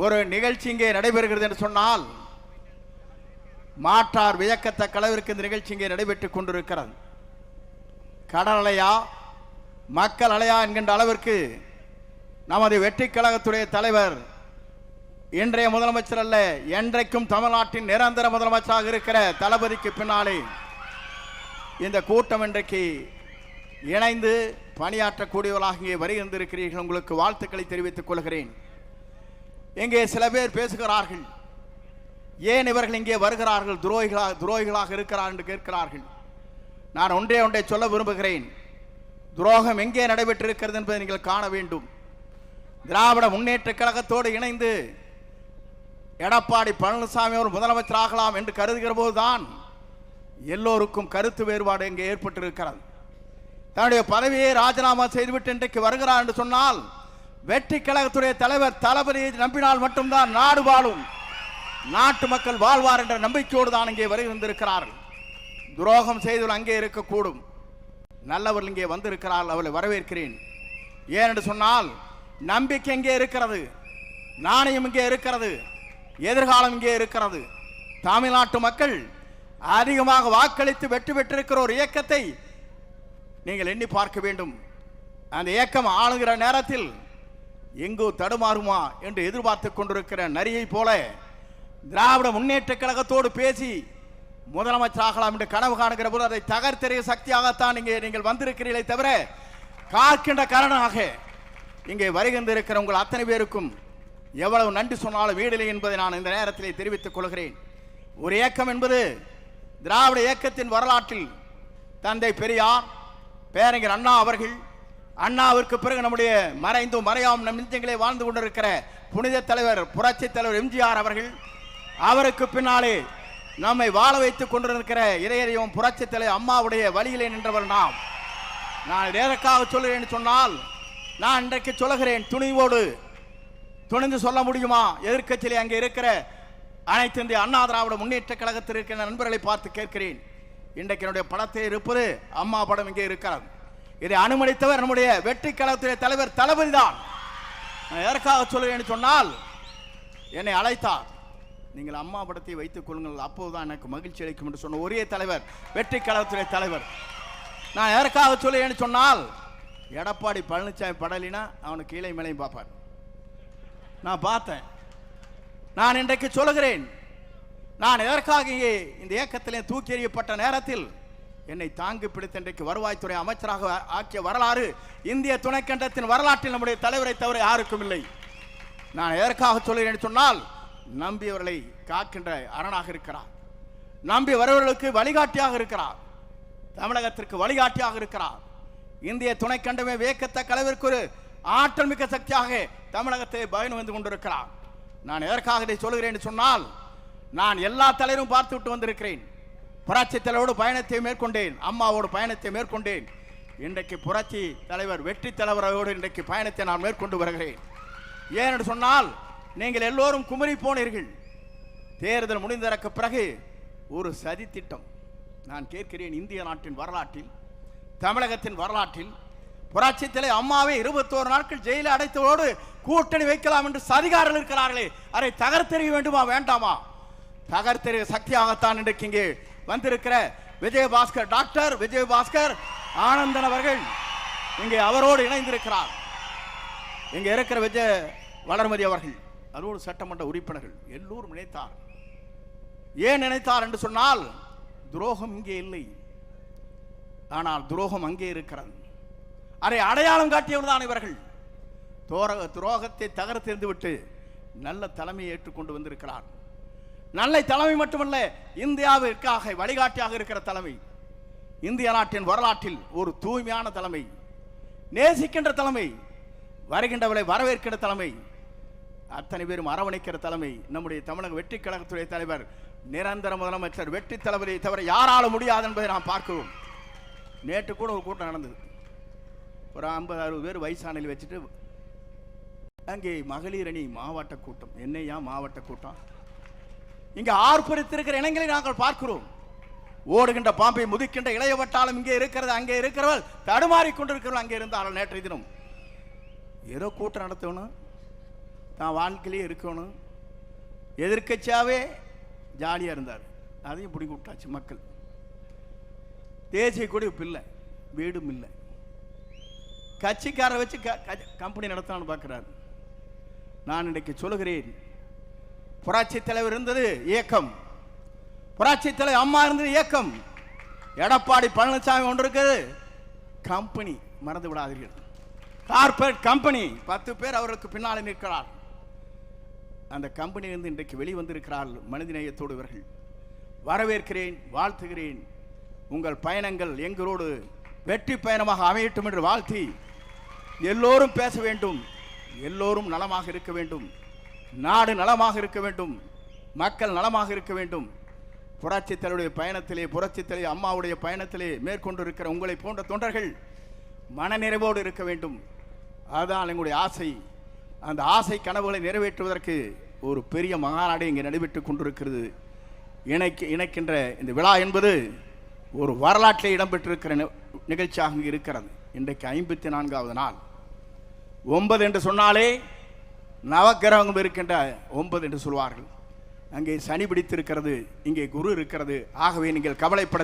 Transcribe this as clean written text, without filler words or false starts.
ஒரு நிகழ்ச்சி இங்கே நடைபெறுகிறது என்று சொன்னால் மாற்றார் வியக்கத்தக்க அளவிற்கு இந்த நிகழ்ச்சி இங்கே நடைபெற்றுக் கொண்டிருக்கிறது. கடல் அலையா மக்கள் அலையா என்கின்ற அளவிற்கு நமது வெற்றி கழகத்துடைய தலைவர் இன்றைய முதலமைச்சர் அல்ல, என்றைக்கும் தமிழ்நாட்டின் நிரந்தர முதலமைச்சராக இருக்கிற தளபதிக்கு பின்னாலே இந்த கூட்டம் இன்றைக்கு இணைந்து பணியாற்றக்கூடியவர்களாக இங்கே வருகின்றிருக்கிறீர்கள். உங்களுக்கு வாழ்த்துக்களை தெரிவித்துக் கொள்கிறேன். இங்கே சில பேர் பேசுகிறார்கள், ஏன் இவர்கள் இங்கே வருகிறார்கள், துரோகிகளாக இருக்கிறார் என்று கேட்கிறார்கள். நான் ஒன்றை சொல்ல விரும்புகிறேன். துரோகம் எங்கே நடைபெற்றிருக்கிறது என்பதை நீங்கள் காண வேண்டும். திராவிட முன்னேற்ற கழகத்தோடு இணைந்து எடப்பாடி பழனிசாமி அவர் முதலமைச்சராகலாம் என்று கருதுகிற போதுதான் எல்லோருக்கும் கருத்து வேறுபாடு இங்கே ஏற்பட்டிருக்கிறது. தன்னுடைய பதவியை ராஜினாமா செய்துவிட்டு இன்றைக்கு வருகிறார் என்று சொன்னால் வெற்றி கழகத்துடைய தலைவர் தளபதியை நம்பினால் மட்டும்தான் நாடு வாழும், நாட்டு மக்கள் வாழ்வார் என்ற நம்பிக்கையோடு தான் இங்கே வருகின்றிருக்கிறார்கள். துரோகம் செய்தவர்கள் அங்கே இருக்கக்கூடும், நல்லவர்கள் இங்கே வந்திருக்கிறார்கள், அவளை வரவேற்கிறேன். ஏனென்று சொன்னால் நம்பிக்கை இங்கே இருக்கிறது, நாணயம் இங்கே இருக்கிறது, எதிர்காலம் இங்கே இருக்கிறது. தமிழ்நாட்டு மக்கள் அதிகமாக வாக்களித்து வெற்றி பெற்றிருக்கிற ஒரு இயக்கத்தை நீங்கள் எண்ணி பார்க்க வேண்டும். அந்த இயக்கம் ஆளுகிற நேரத்தில் எங்கோ தடுமாறுமா என்று எதிர்பார்த்து கொண்டிருக்கிற நரியை போல திராவிட முன்னேற்ற கழகத்தோடு பேசி முதலமைச்சராகலாம் என்று கனவு காணுகிற போது அதை தகர்த்தெறிய சக்தியாகத்தான் இங்கே நீங்கள் வந்திருக்கிறீர்களே தவிர காக்கின்ற காரணமாக இங்கே வருகின்றிருக்கிற உங்கள் அத்தனை பேருக்கும் எவ்வளவு நன்றி சொன்னாலும் வீடில்லை என்பதை நான் இந்த நேரத்திலே தெரிவித்துக் கொள்கிறேன். ஒரு இயக்கம் என்பது திராவிட இயக்கத்தின் வரலாற்றில் தந்தை பெரியார், பேரறிஞர் அண்ணா அவர்கள், அண்ணாவிற்கு பிறகு நம்முடைய மறைந்தும் மறையாம் நம் நெஞ்சங்களே வாழ்ந்து கொண்டிருக்கிற புனித தலைவர் புரட்சி தலைவர் எம்ஜிஆர் அவர்கள், அவருக்கு பின்னாலே நம்மை வாழ வைத்துக் கொண்டிருக்கிற இறையறிவும் புரட்சி தலைவர் அம்மாவுடைய வழியிலே நின்றவர் நாம். நான் எதற்காக சொல்கிறேன் சொன்னால், நான் இன்றைக்கு சொல்லுகிறேன், துணிவோடு துணிந்து சொல்ல முடியுமா? எதிர்க்கட்சியிலே அங்கே இருக்கிற அனைத்து இந்திய அண்ணா திராவிட முன்னேற்ற கழகத்தில் இருக்கிற நண்பர்களை பார்த்து கேட்கிறேன். இன்றைக்கு என்னுடைய படத்தில் இருப்பது அம்மா படம் இங்கே இருக்கிறது. இதை அனுமதித்தவர் நம்முடைய வெற்றி கழகத்துடைய தலைவர் தளபதி தான். நான் எதற்காக சொல்கிறேன் சொன்னால், என்னை அழைத்தார், நீங்கள் அம்மா படத்தை வைத்துக் கொள்ளுங்கள், அப்போதுதான் எனக்கு மகிழ்ச்சி அளிக்கும் என்று சொன்ன ஒரே தலைவர் வெற்றி கழகத்துடைய தலைவர். நான் எதற்காக சொல்கிறேன் சொன்னால், எடப்பாடி பழனிசாமி படலினா அவனுக்கு கீழே மேலையும் பார்ப்பார். நான் பார்த்தேன். நான் இன்றைக்கு சொல்லுகிறேன், நான் எதற்காக இங்கே இந்த இயக்கத்திலே தூக்கி எறியப்பட்ட நேரத்தில் என்னை தாங்கி பிடித்த இன்றைக்கு வருவாய்த்துறை அமைச்சராக ஆக்கிய வரலாறு இந்திய துணைக்கண்டத்தின் வரலாற்றில் நம்முடைய தலைவரை தவிர யாருக்கும் இல்லை. நான் எதற்காக சொல்கிறேன் சொன்னால், நம்பியவர்களை காக்கின்ற அரணாக இருக்கிறார், நம்பி வருவர்களுக்கு வழிகாட்டியாக இருக்கிறார், தமிழகத்திற்கு வழிகாட்டியாக இருக்கிறார். இந்திய துணைக்கண்டமே வியக்கத்தக்க அளவிற்கு ஒரு ஆற்றல் மிக்க சக்தியாக தமிழகத்தை பயணம் வந்து கொண்டிருக்கிறார். நான் எதற்காக இதை சொல்கிறேன் சொன்னால், நான் எல்லா தலைவரும் பார்த்து விட்டு வந்திருக்கிறேன். புரட்சி தலைவரோடு பயணத்தை மேற்கொண்டேன், அம்மாவோடு பயணத்தை மேற்கொண்டேன். இன்றைக்கு புரட்சி தலைவர் வெற்றி தலைவரோடு இன்றைக்கு பயணத்தை நான் மேற்கொண்டு வருகிறேன். ஏனென்று சொன்னால், நீங்கள் எல்லோரும் குமரி போனீர்கள். தேர்தல் முடிந்ததற்கு பிறகு ஒரு சதி திட்டம் நான் கேட்கிறேன். இந்திய நாட்டின் வரலாற்றில், தமிழகத்தின் வரலாற்றில் புரட்சி தலைவர் அம்மாவை 21 நாட்கள் ஜெயிலில் அடைத்ததோடு கூட்டணி வைக்கலாம் என்று சதிகாரர்கள் இருக்கிறார்களே, அதை தகர்த்தெறிய வேண்டுமா வேண்டாமா? தகர்த்தெறிய சக்தியாகத்தான் இன்றைக்கு இங்கே வந்திருக்கிற விஜயபாஸ்கர், டாக்டர் விஜயபாஸ்கர் ஆனந்தன் அவர்கள் இங்கே அவரோடு இணைந்திருக்கிறார். இங்கே இருக்கிற விஜய வளர்மதி அவர்கள், அதோடு சட்டமன்ற உறுப்பினர்கள் எல்லோரும் நினைத்தார். ஏன் நினைத்தார் என்று சொன்னால், துரோகம் இங்கே இல்லை, ஆனால் துரோகம் அங்கே இருக்கிறது. அதை அடையாளம் காட்டியவர் தான் இவர்கள். துரோகத்தை தகர்த்தெறிந்து விட்டு நல்ல தலைமையை ஏற்றுக்கொண்டு வந்திருக்கிறார். நல்ல தலைமை மட்டுமல்ல, இந்தியாவிற்காக வழிகாட்டியாக இருக்கிற தலைமை, இந்திய நாட்டின் வரலாற்றில் ஒரு தூய்மையான தலைமை, நேசிக்கின்ற தலைமை, வருகின்றவளை வரவேற்கிற தலைமை, அத்தனை பேரும் அரவணைக்கிற தலைமை நம்முடைய தமிழக வெற்றி கழகத்துடைய தலைவர் நிரந்தர முதலமைச்சர் வெற்றி தளபதியை தவிர யாரால முடியாது என்பதை நாம் பார்க்கிறோம். நேற்று கூட ஒரு கூட்டம் நடந்தது. ஒரு 50-60 பேர் வயசானில் வச்சுட்டு அங்கே மகளிர் அணி மாவட்ட கூட்டம். என்னையா மாவட்ட கூட்டம்? இங்கே ஆர்ப்பரித்திருக்கிற இளைஞர்களை நாங்கள் பார்க்கிறோம். ஓடுகின்ற பாம்பை முதிக்கின்ற இளைய வட்டாளம் இங்கே இருக்கிறது, அங்கே இருக்கிறவள் தடுமாறி கொண்டிருக்கிறவள் அங்கே இருந்தால் நேற்றைய தினம் ஏதோ கூட்டம் நடத்தணும், தான் வாழ்க்கையிலே இருக்கணும். எதிர்க்கட்சியாகவே ஜாலியாக இருந்தார். அதையும் பிடிங்கி விட்டாச்சு மக்கள். தேசிய கொடி இல்லை, வீடும் இல்லை. கட்சிக்காரை வச்சு கம்பெனி நடத்தலான்னு பார்க்குறாரு. நான் இன்றைக்கு சொல்லுகிறேன், புரட்சி தலைவர் இருந்தது இயக்கம், புரட்சி தலைவர் அம்மா இருந்தது இயக்கம், எடப்பாடி பழனிசாமி ஒன்று இருக்குது கம்பெனி. மறந்து விடாதீர்கள், கார்பரேட் கம்பெனி. 10 பேர் அவருக்கு பின்னால் நிற்கிறார். அந்த கம்பெனியிலிருந்து இன்றைக்கு வெளிவந்திருக்கிறார்கள் மனிதநேயத்தோடு. இவர்கள் வரவேற்கிறேன், வாழ்த்துகிறேன். உங்கள் பயணங்கள் எங்களோடு வெற்றி பயணமாக அமையட்டும் என்று வாழ்த்தி, எல்லோரும் பேச வேண்டும், எல்லோரும் நலமாக இருக்க வேண்டும், நாடு நலமாக இருக்க வேண்டும், மக்கள் நலமாக இருக்க வேண்டும். புரட்சி தலைவருடைய பயணத்திலே, புரட்சி தலைவர் அம்மாவுடைய பயணத்திலே மேற்கொண்டிருக்கிற உங்களை போன்ற தொண்டர்கள் மனநிறைவோடு இருக்க வேண்டும். அதுதான் எங்களுடைய ஆசை. அந்த ஆசை கனவுகளை நிறைவேற்றுவதற்கு ஒரு பெரிய மகாநாடு இங்கே நடைபெற்று கொண்டிருக்கிறது. இணைக்கின்ற இந்த விழா என்பது ஒரு வரலாற்றில் இடம்பெற்றிருக்கிற நிகழ்ச்சியாக இருக்கிறது. இன்றைக்கு 54வது நாள். 9 என்று சொன்னாலே நவக்கிரகம் இருக்கின்ற 9 என்று சொல்வார்கள். அங்கே சனி பிடித்திருக்கிறது, இங்கே குரு இருக்கிறது. ஆகவே நீங்கள் கவலைப்பட